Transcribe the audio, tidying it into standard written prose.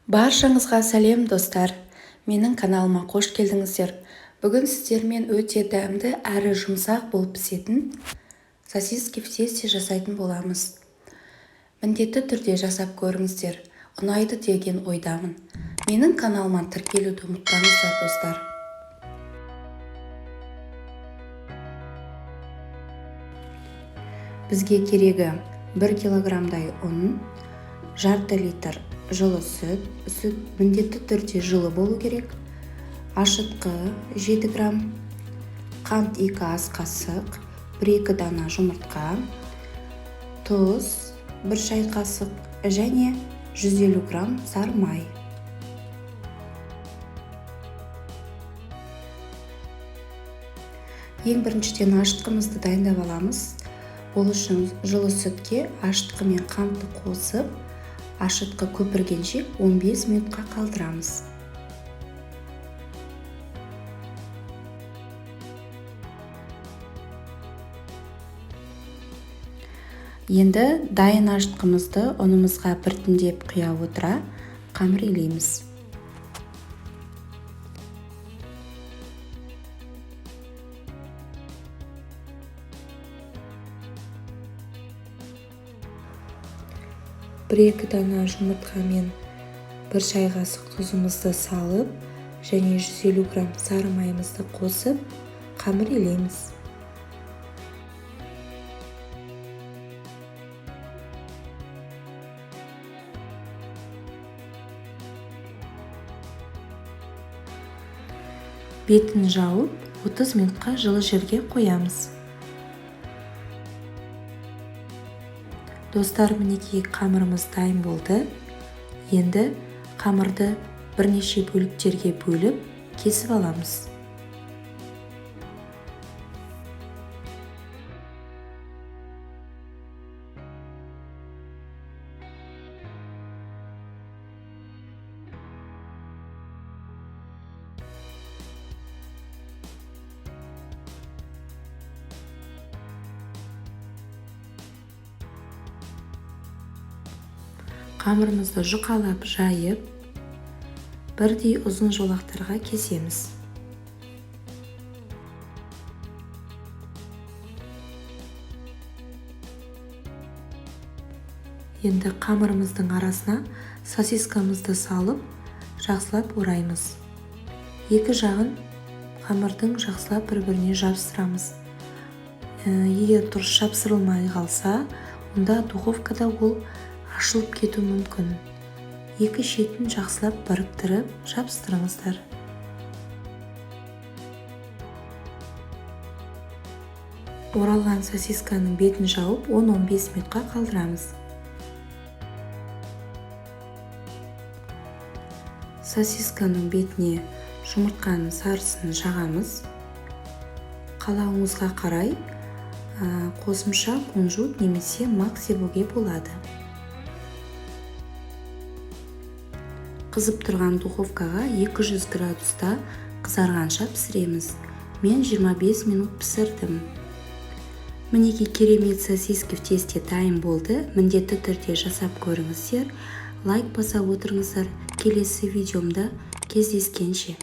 Баршаңызға сәлем достар, менің каналыма қош келдіңіздер. Бүгін сіздермен өте дәмді әрі жұмсақ болып пісетін сосиски в тесте жасайтын боламыз. Міндетті түрде жасап көріңіздер, ұнайды деген ойдамын. Менің каналыма тіркелуді ұмытпаңыздар достар. Бізге керегі 1 килограммдай ұн, жарты литр жылы сүт міндетті түрде жылы болу керек, ашытқы 7 грамм, қант 2 ас қасық, 1-2 дана жұмыртқа, тұз 1 шай қасық және 150 грамм сары май. Ең біріншіден ашытқымызды дайындап аламыз. Ол үшін жылы сүтке ашытқы мен қантты қосып, ашытқы көпіргенше 15 минутқа қалдырамыз. Енді дайын ашытқымызды ұнымызға біртіндеп құя отыра қамыр илейміз. Бір-екі дана жұмыртқа мен 1 шай қасық тұзымызды салып, және 150 грамм сары майымызды қосып, қамыр илейміз. Бетін жауып, 30 минутқа жылы жерге қоямыз. Достар, мінекей қамырымыз дайын болды. Енді қамырды бірнеше бөліктерге бөліп, кесіп аламыз. Қамырымызды жұқалап жайып, бірдей ұзын жолақтарға кесеміз. Енді қамырымыздың арасына сосискамызды салып, жақсылап ораймыз. Екі жағын қамырдың жақсылап бір-біріне жабыстырамыз. Егер дұрыс жапсырылмай қалса, онда духовкада ол ашылып кету мүмкін. Екі шетін жақсылап біріктіріп жабыстырыңыздар. Оралған сосисканың бетін жауып 10-15 минутқа қалдырамыз. Сосисканың бетіне жұмыртқаның сарысын жағамыз. Қалауыңызға қарай қосымша кунжут немесе мак себуге болады. Қызып тұрған духовкаға 200 градуста қызарғанша пісіреміз. Мен 25 минут пісірдім. Мінекей керемет сосиски в тесте дайын болды. Міндетті түрде жасап көріңіздер. Лайк басып отырыңыздар. Келесі видеомда кездескенше.